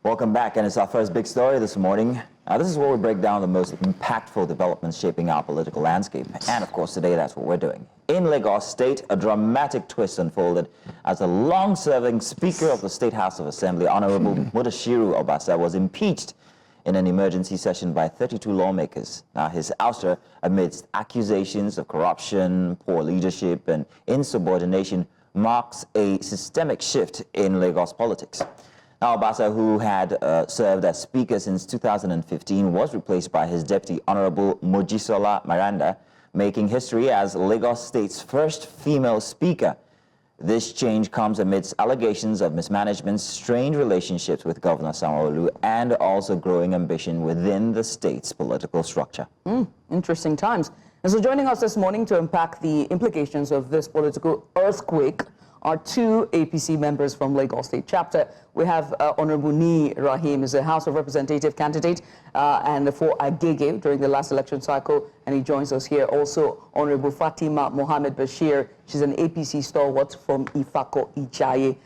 Welcome back, and it's our first big story this morning. This is where we break down the most impactful developments shaping our political landscape. And of course, today that's what we're doing. In Lagos State, a dramatic twist unfolded as a long-serving Speaker of the State House of Assembly, Honorable Mudashiru Obasa, was impeached in an emergency session by 32 lawmakers. Now, his ouster, amidst accusations of corruption, poor leadership, and insubordination, marks a systemic shift in Lagos politics. Now, Obasa, who had served as Speaker since 2015, was replaced by his deputy, Honorable Mojisola Meranda, making history as Lagos State's first female Speaker. This change comes amidst allegations of mismanagement, strained relationships with Governor Sanwo-Olu, and also growing ambition within the state's political structure. Interesting times. And so joining us this morning to unpack the implications of this political earthquake are two APC members from Lagos State Chapter. We have Honorable Niyi Raheem, is a House of Representative candidate and for Agege during the last election cycle, and he joins us here. Also, Honorable Fateema Mohammed Bashir, she's an APC stalwart from Ifako Ijaye.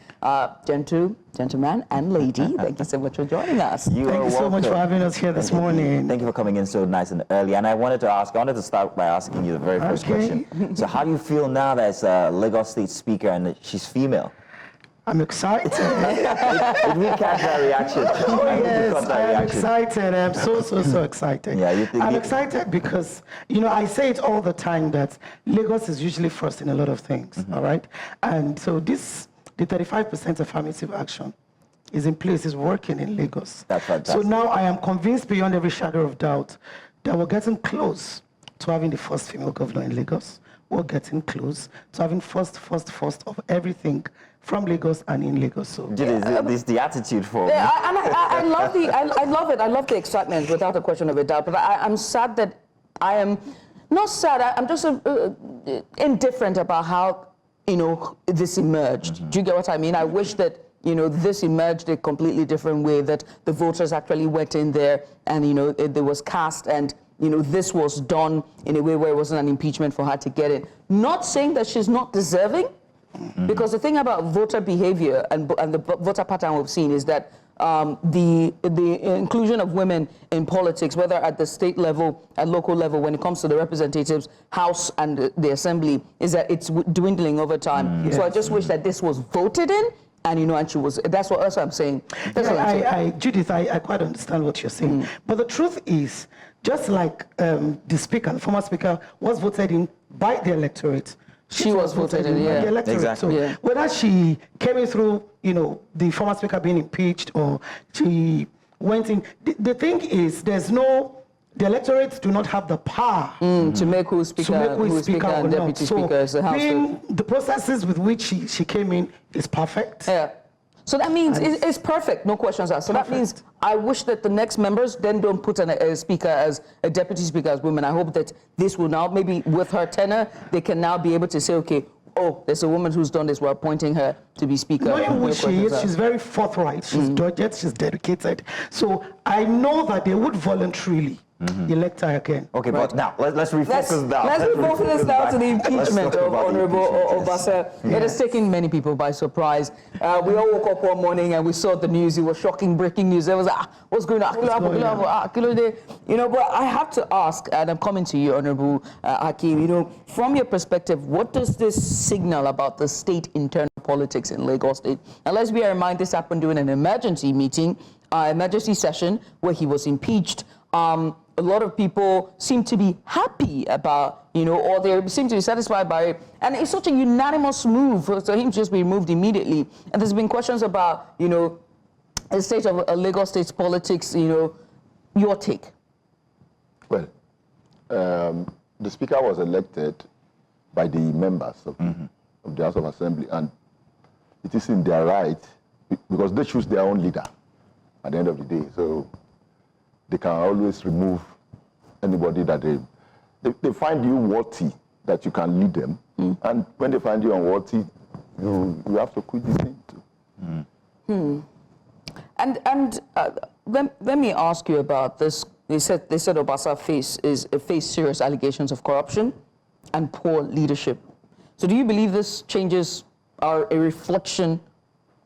Gentleman and lady, thank you so much for joining us. Thank you so much for having us here this morning. Thank you for coming in so nice and early. And I wanted to start by asking you the very first question. So how do you feel now that it's Lagos State Speaker and she's female? I'm excited. Did we catch that reaction? Oh, yes, I'm excited. I'm so excited. Yeah, I'm excited because, you know, I say it all the time that Lagos is usually first in a lot of things, all right? And so the 35% affirmative action is in place, is working in Lagos. That's fantastic. So now I am convinced beyond every shadow of doubt that we're getting close to having the first female governor in Lagos. We're getting close to having first of everything from Lagos and in Lagos. So this is the attitude for me. I love it. I love the excitement, without a question of a doubt. But I'm sad that I am not sad. I'm just indifferent about how, you know, this emerged. Do you get what I mean? I wish that, you know, this emerged a completely different way, that the voters actually went in there and, you know, there was cast, and, you know, this was done in a way where it wasn't an impeachment for her to get in. Not saying that she's not deserving, because the thing about voter behavior and the voter pattern we've seen is that the inclusion of women in politics, whether at the state level, at local level, when it comes to the representatives, House and the Assembly, is that it's dwindling over time. Yes. So I just wish that this was voted in, and, you know, and she was, that's what I'm saying. Judith, I quite understand what you're saying. But the truth is, just like the Speaker, the former Speaker, was voted in by the electorate, she was voted in, by the electorate. Exactly. So whether she came in through, you know, the former Speaker being impeached, or she went in, the thing is, the electorate do not have the power to make who speaker and deputy speaker as the House. The processes with which she came in is perfect. Yeah. So that means it's perfect, no questions asked. So that means I wish that the next members then don't put a speaker as a deputy speaker as women. I hope that this will now, maybe with her tenure, they can now be able to say, okay, oh, there's a woman who's done this, we're appointing her to be speaker. Knowing who she is, she's very forthright, she's dogged, she's dedicated. So I know that they would voluntarily elect her again. Okay, but now let's refocus now. Let's refocus now to the impeachment of Honorable Obasa. It has taken many people by surprise. We all woke up one morning and we saw the news. It was shocking, breaking news. There was what's going on? You know, but I have to ask, and I'm coming to you, Honorable Hakeem. You know, from your perspective, what does this signal about the state internal politics in Lagos State? And let's bear in mind, this happened during an emergency meeting, emergency session where he was impeached. A lot of people seem to be happy about, you know, or they seem to be satisfied by it. And it's such a unanimous move for him to just be removed immediately. And there's been questions about, you know, the state of Lagos State's politics, you know, your take. Well, the Speaker was elected by the members of the House of Assembly, and it is in their right, because they choose their own leader at the end of the day. So they can always remove anybody that they find you worthy, that you can lead them. And when they find you unworthy, you have to quit the thing too. And let me ask you about this. They said Obasa faced serious allegations of corruption and poor leadership. So do you believe this changes are a reflection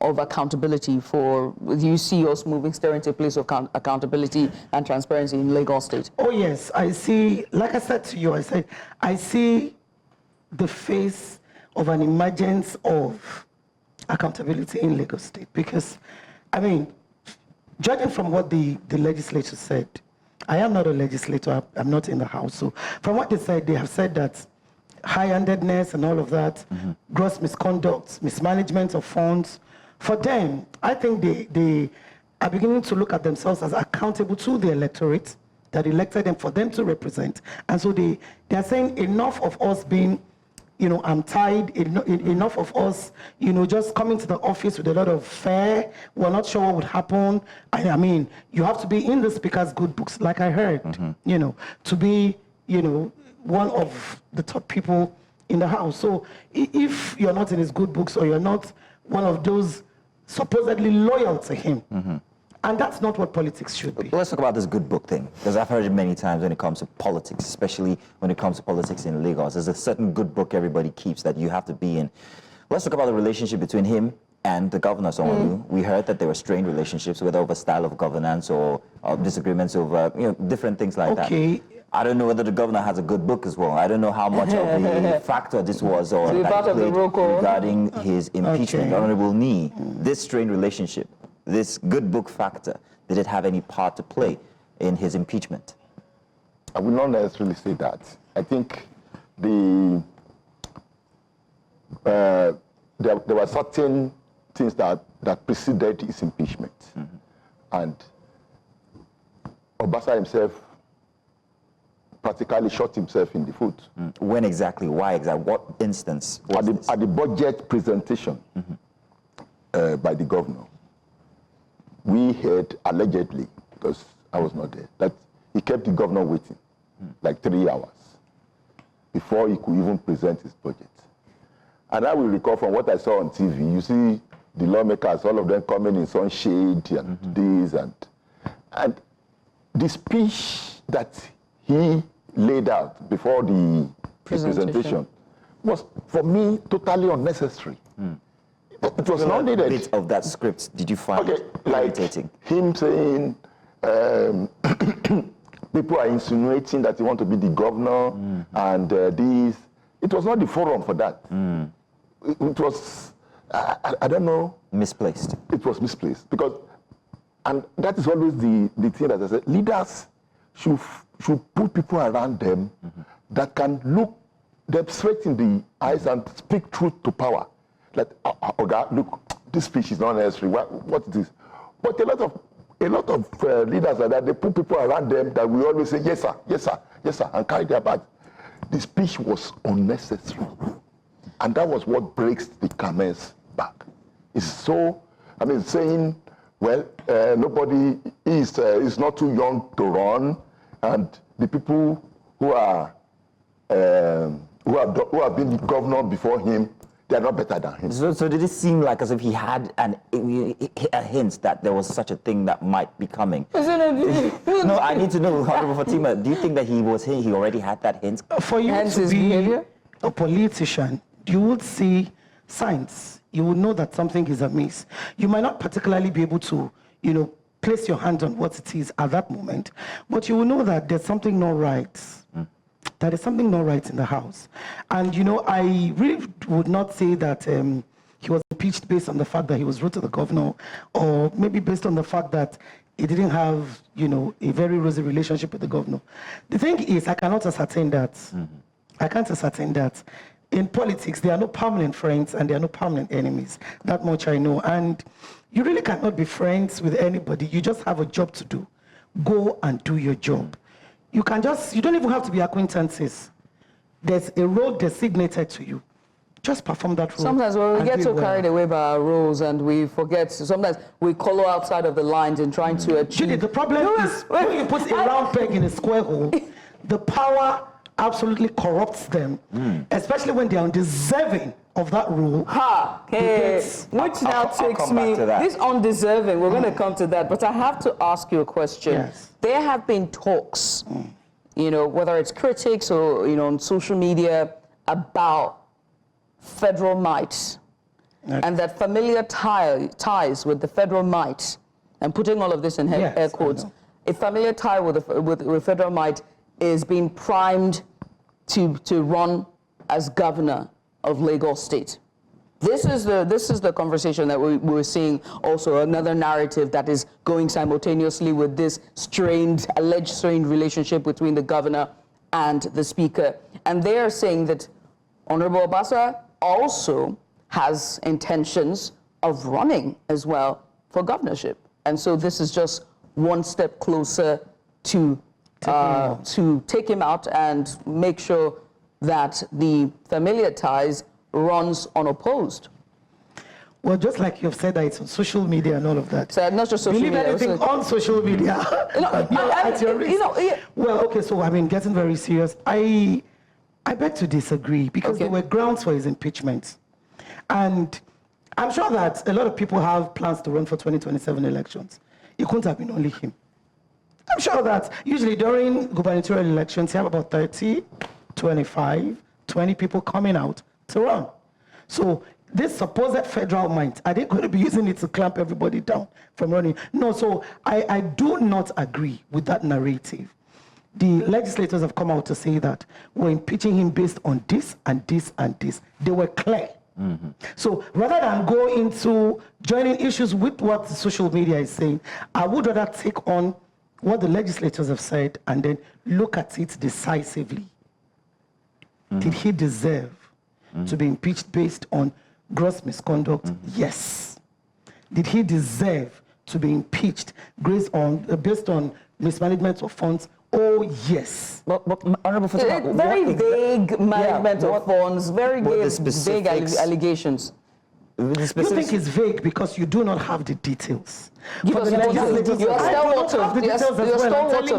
of accountability for, you see us moving, steering to a place of accountability and transparency in Lagos State? Oh yes, I see, like I said to you, I see the face of an emergence of accountability in Lagos State, because, I mean, judging from what the legislature said, I am not a legislator, I'm not in the House, so from what they said, they have said that high-handedness and all of that, gross misconduct, mismanagement of funds, for them, I think they are beginning to look at themselves as accountable to the electorate that elected them for them to represent. And so they are saying enough of us being, I'm tired, enough of us, just coming to the office with a lot of fear. We're not sure what would happen. I mean, you have to be in the speaker's good books, like I heard, to be, one of the top people in the House. So if you're not in his good books, or you're not one of those supposedly loyal to him, and that's not what politics should be. Let's talk about this good book thing, because I've heard it many times when it comes to politics, especially when it comes to politics in Lagos. There's a certain good book everybody keeps that you have to be in. Let's talk about the relationship between him and the Governor Sanwo-Olu. We heard that there were strained relationships, whether over style of governance or disagreements over different things like that. I don't know whether the governor has a good book as well. I don't know how much of a factor this was or that it played regarding his impeachment. Honorable Niyi, this strained relationship, this good book factor, did it have any part to play in his impeachment? I will not necessarily say that. I think there were certain things that preceded his impeachment. And Obasa himself practically shot himself in the foot. When exactly? Why exactly? What instance was this? At the budget presentation by the governor, we heard allegedly, because I was not there, that he kept the governor waiting like 3 hours before he could even present his budget. And I will recall from what I saw on TV, you see the lawmakers, all of them coming in sunshade and this and the speech that he laid out before the presentation was, for me, totally unnecessary. It was not needed. Bit of that script did you find irritating? Him saying people are insinuating that he want to be the governor and this. It was not the forum for that. It was, I don't know. Misplaced. It was misplaced because, and that is always the thing that I said, leaders should put people around them that can look them straight in the eyes and speak truth to power. Like, look, this speech is not necessary. What it is? But a lot of leaders like that, they put people around them that will always say, yes, sir, yes, sir, yes, sir, and carry their bag. The speech was unnecessary. And that was what breaks the Kame's back. It's so, I mean, saying, well, nobody is not too young to run, and the people who have been governor before him, they are not better than him. So did it seem like as if he had a hint that there was such a thing that might be coming? No, I need to know, Honorable Fateema, do you think that he already had that hint? For you to be a politician, you would see signs. You would know that something is amiss. You might not particularly be able to, place your hand on what it is at that moment, but you will know that there's something not right. That is something not right in the House. And, I really would not say that he was impeached based on the fact that he was rude to the governor, or maybe based on the fact that he didn't have, a very rosy relationship with the governor. The thing is, I cannot ascertain that. I can't ascertain that. In politics, there are no permanent friends and there are no permanent enemies. That much I know. And you really cannot be friends with anybody. You just have a job to do. Go and do your job. You don't even have to be acquaintances. There's a role designated to you. Just perform that role. Sometimes when we get so carried away by our roles and we forget, sometimes we color outside of the lines in trying to achieve. Judy, the problem is when you put a round peg in a square hole, the power absolutely corrupts them, especially when they are undeserving of that rule. Which now takes me, this undeserving, we're going to come to that, but I have to ask you a question. Yes. There have been talks, whether it's critics or, on social media, about federal might and that familiar ties with the federal might, and putting all of this in air quotes, a familiar tie with federal might is being primed to run as governor of Lagos State. This is the conversation that we're seeing. Also, another narrative that is going simultaneously with this alleged strained relationship between the governor and the speaker. And they are saying that Honorable Obasa also has intentions of running as well for governorship. And so this is just one step closer to take him out and make sure that the familiar ties runs unopposed. Well, just like you've said that it's on social media and all of that. So not just social Believe media. anything on social media. At your risk. Well, okay, so I mean, getting very serious. I beg to disagree because there were grounds for his impeachment. And I'm sure that a lot of people have plans to run for 2027 elections. It couldn't have been only him. I'm sure that usually during gubernatorial elections, you have about 30, 25, 20 people coming out to run. So this supposed federal might, are they going to be using it to clamp everybody down from running? No, so I do not agree with that narrative. The legislators have come out to say that we're impeaching him based on this and this and this. They were clear. Mm-hmm. So rather than go into joining issues with what the social media is saying, I would rather take on what the legislators have said and then look at it decisively. Mm-hmm. Did he deserve to be impeached based on gross misconduct? Mm-hmm. Yes. Did he deserve to be impeached based on mismanagement of funds? Oh, yes. But Honorable Fateema, very vague management of funds, very vague allegations. You think it's vague because you do not have the details. You're stalwart of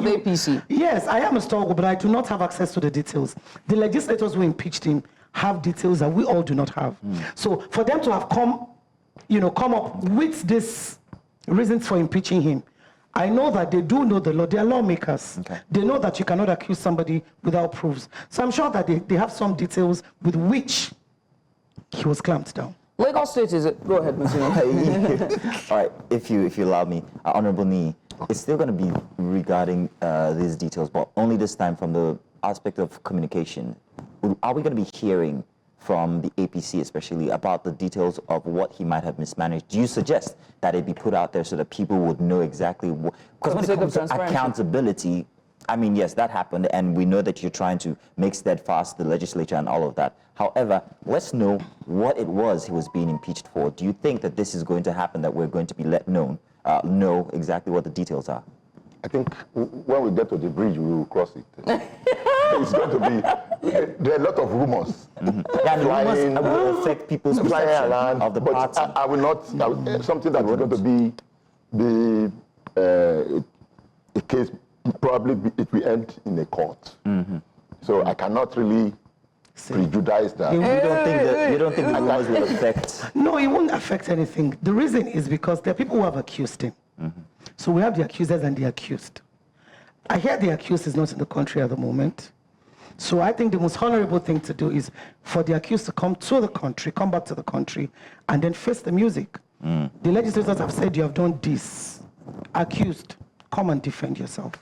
APC. Yes, I am a stalwart, but I do not have access to the details. The legislators who impeached him have details that we all do not have. So for them to have come up with this reasons for impeaching him, I know that they do know the law. They are lawmakers. Okay. They know that you cannot accuse somebody without proofs. So I'm sure that they have some details with which he was clamped down. Lagos State is it? Go ahead, Mr. All right, if you allow me, Honorable Niyi, it's still going to be regarding these details, but only this time from the aspect of communication. Are we going to be hearing from the APC, especially about the details of what he might have mismanaged? Do you suggest that it be put out there so that people would know exactly what? Because when it comes to accountability, I mean, yes, that happened, and we know that you're trying to make steadfast the legislature and all of that. However, let's know what it was he was being impeached for. Do you think that this is going to happen, that we're going to be let know exactly what the details are? I think when we get to the bridge, we will cross it. It's going to be, there are a lot of rumors. Mm-hmm. Yeah, and rumors will affect people's perception of the party. I will not, something that is going to be a case, probably it will end in a court. Mm-hmm. So I cannot really prejudice that. You don't think the rumors will affect? No, it won't affect anything. The reason is because there are people who have accused him. Mm-hmm. So we have the accusers and the accused. I hear the accused is not in the country at the moment. So I think the most honorable thing to do is for the accused to come to the country, come back to the country, and then face the music. Mm. The legislators have said you have done this. Accused, come and defend yourself.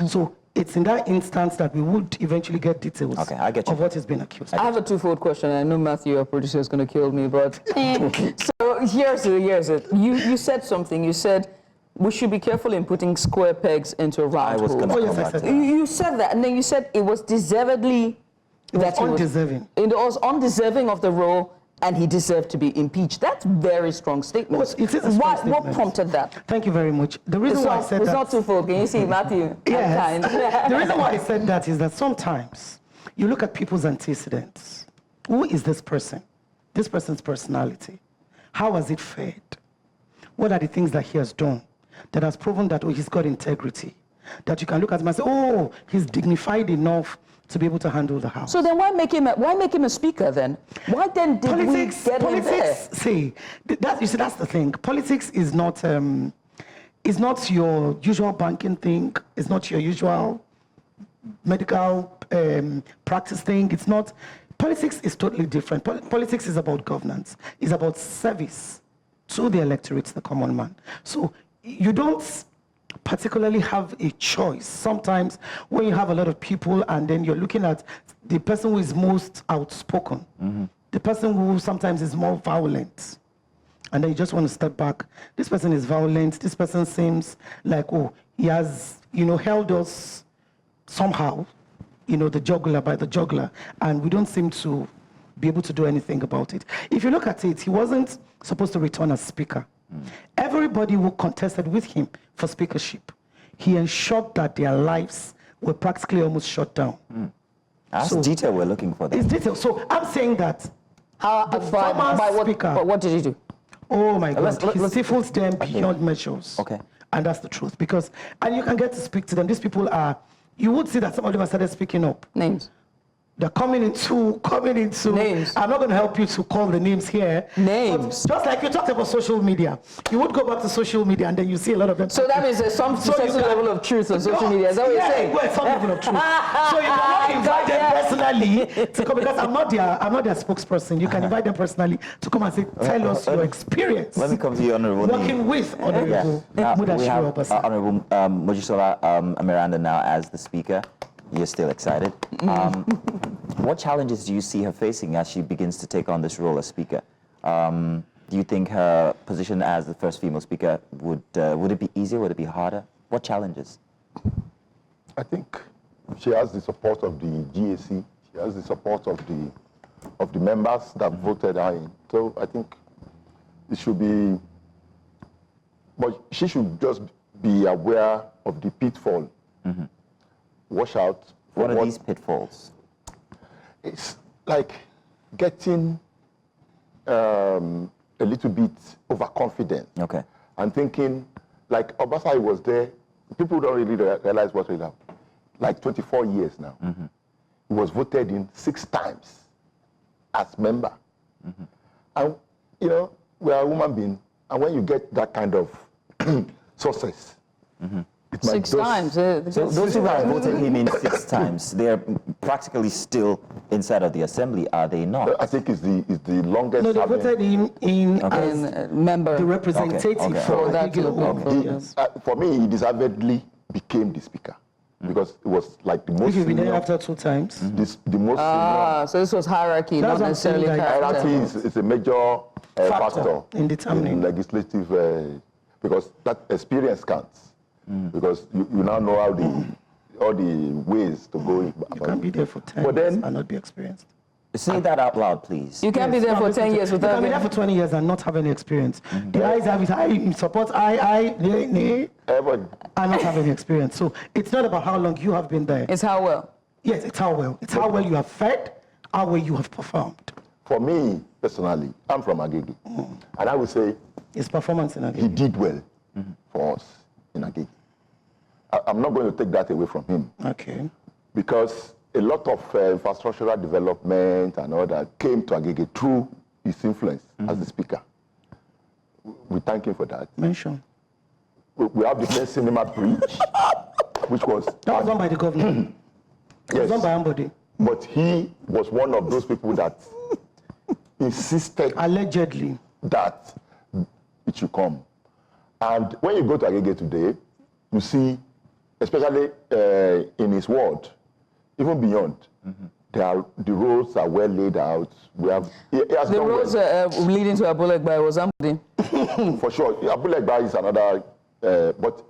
So it's in that instance that we would eventually get details of what has been accused. I have a twofold question. I know Matthew, our producer, is going to kill me, but so here's it. You said something. You said we should be careful in putting square pegs into a round hole. You said that, and then you said it was deservedly undeserving. It was undeserving of the role, and he deserved to be impeached. That's very strong statement. Well, it is a strong statement. What prompted that? Thank you very much. The reason why I said that... It's not twofold. Can you see, Matthew? Yes. The reason why I said that is that sometimes you look at people's antecedents. Who is this person? This person's personality. How has it fared? What are the things that he has done that has proven that, he's got integrity? That you can look at him and say, he's dignified enough to be able to handle the House. So then why make him a speaker then? Why then did we get him there? See, that's the thing. Politics is not your usual banking thing. It's not your usual medical practice thing. It's not. Politics is totally different. Politics is about governance. It's about service to the electorate, the common man. So you don't particularly have a choice. Sometimes when you have a lot of people and then you're looking at the person who is most outspoken, the person who sometimes is more violent, and then you just want to step back. This person is violent. This person seems like, oh, he has, held us somehow, the jugular by the jugular, and we don't seem to be able to do anything about it. If you look at it, he wasn't supposed to return as speaker. Everybody who contested with him for speakership, he ensured that their lives were practically almost shut down. That's detail we're looking for. It's detail. So I'm saying that But what did he do? oh my God, let's- he stifles them beyond measures. Okay. And that's the truth. Because, and you can get to speak to them. These people are, you would see that some of them have started speaking up. Names. They're coming into Names. I'm not going to help you to call the names here. Names. But just like you talked about social media, you would go back to social media and then you see a lot of them. So that means there's some So you certain can- level of truth on social media. Is that what you're saying? Well, some level of truth. So you cannot invite them personally to come, because I'm not their spokesperson. You can invite them personally to come and say, tell us your experience. Let me come to you, Honorable Niyi. Working with Honorable Now, we Mudashiru have Obasa. Honorable Mojisola Meranda now as the speaker. You're still excited. What challenges do you see her facing as she begins to take on this role as speaker? Do you think her position as the first female speaker would it be easier? Would it be harder? What challenges? I think she has the support of the GAC. She has the support of the members that voted her in. So I think it should be, but she should just be aware of the pitfall. Watch out. for What are these pitfalls? It's like getting a little bit overconfident. Okay. And thinking, like Obasa was there, people don't really realize what really happened. Like 24 years now. He was voted in 6 times as member. And, we are a human being. And when you get that kind of success, it might 6 just- times. So those who have voted him in 6 times, they are practically still inside of the assembly, are they not? I think is the longest. No, they serving- voted him in as And member. the representative Okay. for For that Agege local local government. government. For me, he deservedly became the speaker because it was like the most If you've been there senior, after 2 times, the most senior. So this was hierarchy, That's not what I'm saying, necessarily like, character. Hierarchy is a major factor in determining. legislative, because that experience counts. Because you now know all the ways to go you about can't it. be there for 10 But years then- and not be experienced. Say that out loud, please. You can't be there for 10 years You without can be there for 20 years and not have any experience. The eyes have it, I support, nay, Everybody, and not have any experience. So it's not about how long you have been there. It's how well. Yes, it's how well. It's how well you have fed, how well you have performed. for me personally, I'm from Agege, and I would say It's performance in he Agege. did well for us in Agege. I'm not going to take that away from him. Okay. Because a lot of infrastructural development and all that came to Agege through his influence as the speaker. We thank him for that. Mention. We have the first cinema bridge, which was... That was done by the governor. It was done by somebody. But he was one of those people that insisted Allegedly. that it should come. And when you go to Agege today, you see, especially in his ward, even beyond, the roads are well laid out. He has The done roads leading to Abulegba was somebody. well. For sure. Abulegba is another, but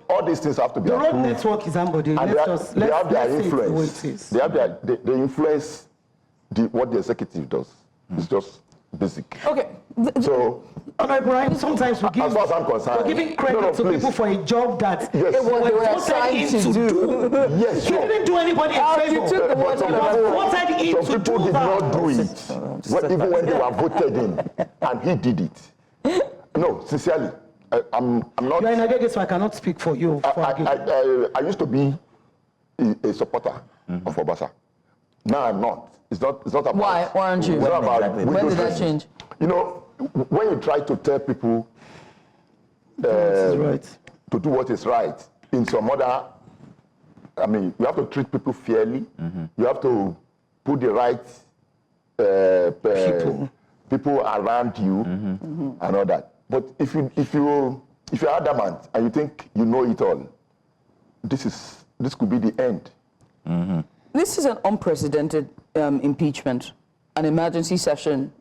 all these things have to be The road approved. network is somebody. And Let's they have their say it the way influence. it is. They influence what the executive does. It's just basic. Okay. So, Honorable Brian, sometimes we give, as far as I'm concerned, we're giving credit no, to please. people for a job that Yes. they What they were voted assigned in to do. Yes, You sure. didn't do anybody a favor. You took the But words some out of You my were mouth. voted in Some to people do did that. not do it, even when they were voted in, and he did it. No, sincerely, I'm not. You are in Agege, so I cannot speak for you. For Agege. I used to be a supporter of Obasa. Now I'm not. It's not about. Why? Why aren't you? It's not about Exactly. When window did that dressing. change? When you try to tell people This is right. to do what is right, in some other, you have to treat people fairly. You have to put the right people around you and all that. But if you're adamant and you think you know it all, this could be the end. This is an unprecedented impeachment, an emergency session.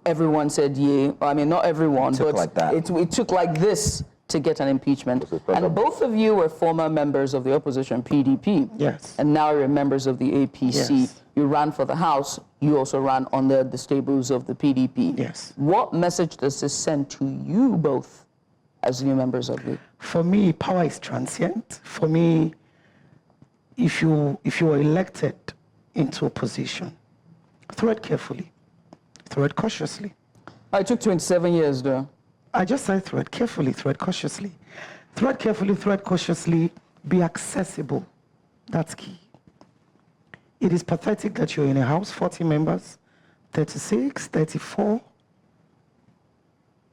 Everyone said yay. I mean, not everyone, but like that. It took like this to get an impeachment. And both of you were former members of the opposition, PDP. Yes. And now you're members of the APC. Yes. You ran for the House. You also ran under the stables of the PDP. Yes. What message does this send to you both as new members of the... For me, power is transient. For me, if you are elected into a position, thread carefully, thread cautiously. It took 27 years, though. I just said thread carefully, thread cautiously. Thread carefully, thread cautiously, be accessible. That's key. It is pathetic that you're in a house, 40 members, 36, 34,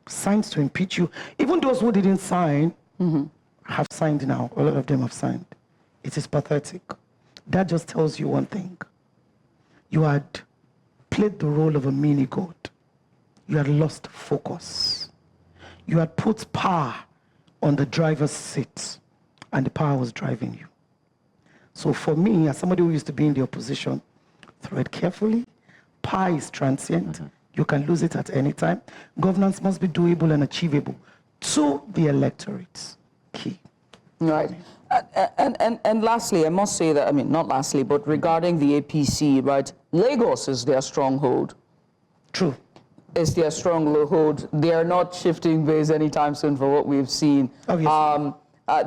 signs to impeach you. Even those who didn't sign have signed now. A lot of them have signed. It is pathetic. That just tells you one thing. You had played the role of a mini-god. You had lost focus. You had put power on the driver's seat, and the power was driving you. So for me, as somebody who used to be in the opposition, thread carefully. Power is transient. You can lose it at any time. Governance must be doable and achievable to the electorate. Key. Right. And lastly, I must say that, I mean, not lastly, but regarding the APC, right, Lagos is their stronghold. True. It's their stronghold. They are not shifting base anytime soon for what we've seen. Obviously.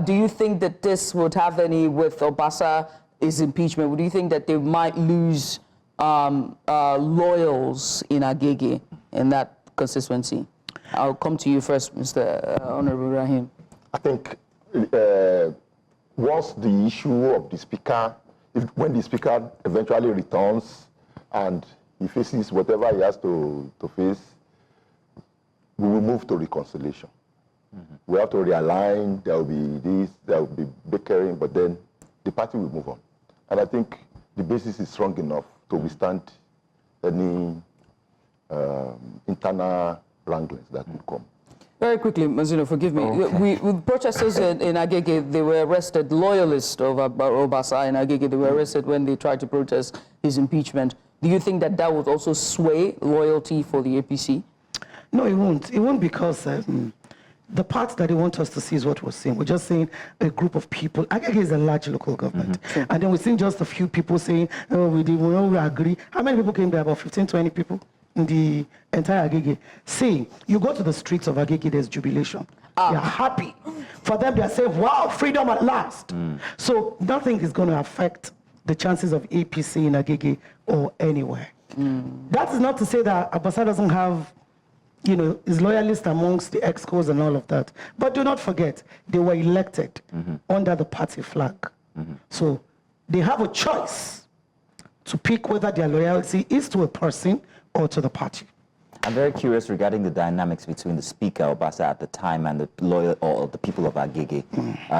Do you think that this would have any, with Obasa's impeachment, would you think that they might lose loyals in Agege, in that constituency? I'll come to you first, Mr. Honorable Raheem. I think once the issue of the speaker, when the speaker eventually returns and he faces whatever he has to face, we will move to reconciliation. We have to realign, there will be this, there will be bickering, but then the party will move on. And I think the basis is strong enough to withstand any internal wranglings that could come. Very quickly, Mazino, forgive me. Okay. With protesters in Agege, they were arrested, loyalists of Obasa in Agege, they were arrested when they tried to protest his impeachment. Do you think that that would also sway loyalty for the APC? No, it won't. It won't, because the part that they want us to see is what we're saying. We're just saying a group of people. Agege is a large local government. And then we're seeing just a few people saying, oh, we agree. How many people came there? About 15, 20 people in the entire Agege. See, you go to the streets of Agege, there's jubilation. They're happy. For them, they're saying, wow, freedom at last. So nothing is going to affect the chances of APC in Agege or anywhere. That is not to say that Obasa doesn't have, you know, his loyalists amongst the EXCOs and all of that. But do not forget, they were elected under the party flag. So they have a choice to pick whether their loyalty is to a person or to the party. I'm very curious regarding the dynamics between the Speaker, Obasa, at the time, and the loyal or the people of Agege.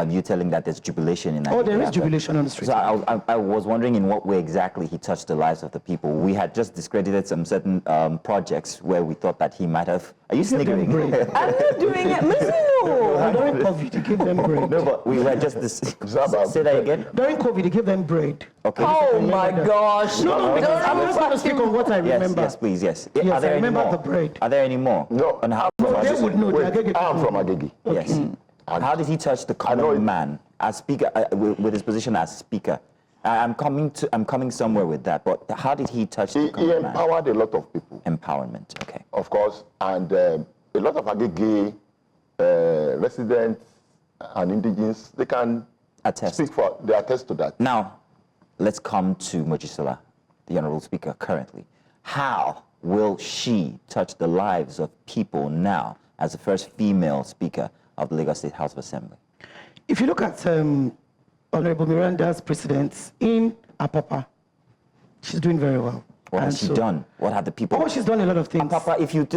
You telling that there's jubilation in Agege? Oh, there is jubilation on the street. So I was wondering in what way exactly he touched the lives of the people. We had just discredited some certain projects where we thought that he might have... Are you sniggering? I'm not doing it, Mazino! During COVID, he gave them bread. No, but we were just... Say that again? During COVID, he gave them bread. Okay. Oh my gosh! No, because I'm just going to speak on what I remember. Yes, please, yes. Yes, Are there I any remember more? the bread. Are there any more? No. On how They would know. Wait, Agege I am people. from Agege. Yes. And how did he touch the common man as Speaker, with his position as Speaker? I'm coming somewhere with that, but how did he touch the He common man? empowered a lot of people. Empowerment, okay. Of course, and a lot of Agege residents and indigenous, they can Attest. they attest to that. Now, let's come to Mojisola, the Honorable Speaker currently. How will she touch the lives of people now as the first female Speaker of the Lagos State House of Assembly? If you look at Honorable Miranda's precedents in Apapa, she's doing very well. What has she done? What have the people... Oh, she's done a lot of things. Apapa, if you...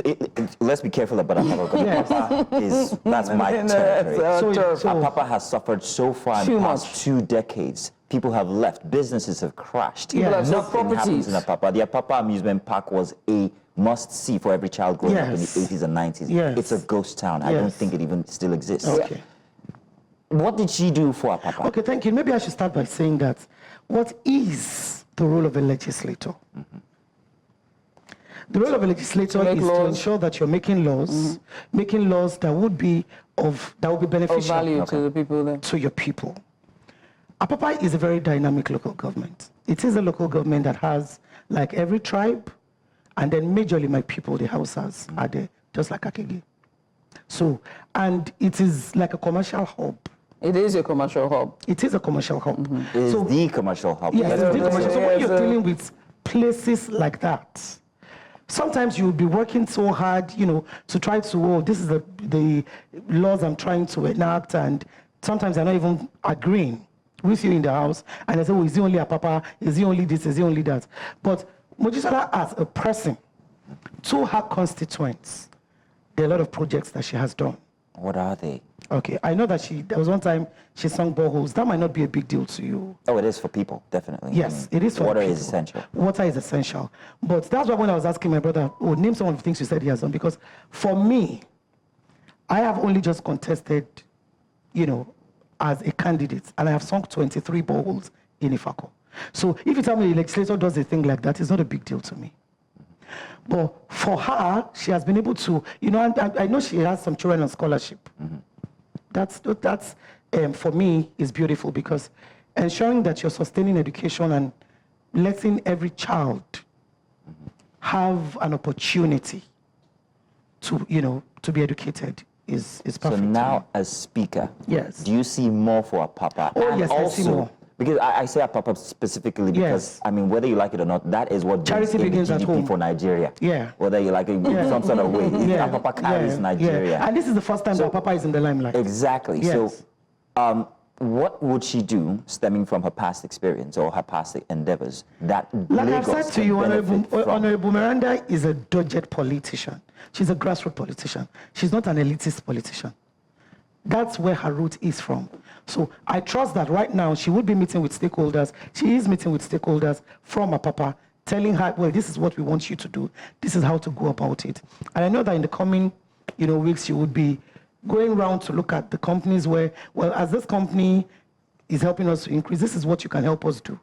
let's be careful about Apapa, because Apapa that's my territory. So Apapa has suffered so far in the past 2 decades. People have left. Businesses have crashed. People have sold Nothing happens properties. in Apapa. The Apapa Amusement Park was a must-see for every child growing up in the Yes. 80s and 90s. Yes. It's a ghost town. I don't Yes. think it even still exists. Okay. What did she do for Apapa? Okay, thank you. Maybe I should start by saying that what is the role of a legislator? The role of a legislator make is to laws. ensure that you're making laws that would be beneficial Of value to the people there. to your people. Apapa is a very dynamic local government. It is a local government that has, like every tribe, and then majorly my people, the Hausas, are there, just like Akege. So, and it is like a commercial hub. It is a commercial hub. It is a commercial hub. It is So, the commercial hub. yes, it's the commercial. So when Yes, you're dealing with places like that, sometimes you'll be working so hard, to try to, this is the laws I'm trying to enact, and sometimes they're not even agreeing with you in the house, and they say, is he only a papa? Is he only this? Is he only that? But Mojisola, as a person, to her constituents, there are a lot of projects that she has done. What are they? Okay, I know that there was one time she sung boreholes. That might not be a big deal to you. Oh, it is for people, definitely. Yes, it is for water people. is essential. Water is essential. But that's why when I was asking my brother, name some of the things you said he has done, because for me, I have only just contested, as a candidate, and I have sunk 23 boreholes in Ifako. So if you tell me the legislator does a thing like that, it's not a big deal to me. But for her, she has been able to, I know she has some children on scholarship. That's for me, is beautiful, because ensuring that you're sustaining education and letting every child have an opportunity to be educated is perfect. So to me. now, as speaker, Yes. do you see more for Apapa? Oh, And yes, I see more. Because I say Apapa specifically because, Yes. whether you like it or not, that is what brings Charity in the begins at GDP home. for Nigeria. Yeah. Whether you like it in some sort of way. Apapa carries Nigeria. And this is the first time that Papa is in the limelight. Exactly. Yes. So, what would she do, stemming from her past experience or her past endeavors, that Like I've Lagos said to can you, benefit from? Honorable Meranda is a dogged politician. She's a grassroots politician. She's not an elitist politician. That's where her root is from. So I trust that right now she would be meeting with stakeholders. She is meeting with stakeholders from Apapa, telling her, well, this is what we want you to do. This is how to go about it. And I know that in the coming, weeks, she would be going around to look at the companies where, well, as this company is helping us to increase, this is what you can help us do.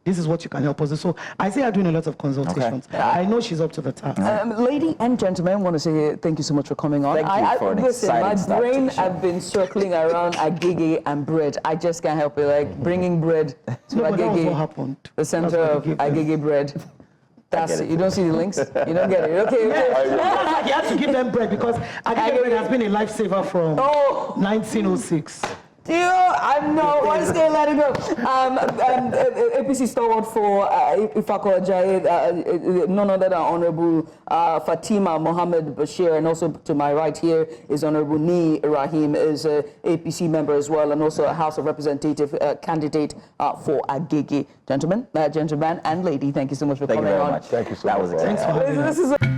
This is what you can help us do. So I see her doing a lot of consultations. Okay. I know she's up to the task. Lady and gentlemen, I want to say thank you so much for coming on. Thank you for an listen, exciting my start to brain the show. have been circling around Agege and bread. I just can't help it, like bringing bread to No, but that was what Agege, happened. the center That's what of they gave them. Agege bread. That's get it. it. You don't see the links? You don't get it. Okay. Yes, he had to give them bread because Agege bread has been a lifesaver from Oh. 1906. I'm no, once they let it go. APC stalwart for Ifako Ajayi, none other than Honorable Fateema Mohammed Bashir, and also to my right here is Honorable Niyi Raheem, is a APC member as well, and also a House of Representative candidate for Agege. Gentlemen and lady, thank you so much for Thank you coming very on. much. Thank you so That much. was exciting. Thanks for having us. This is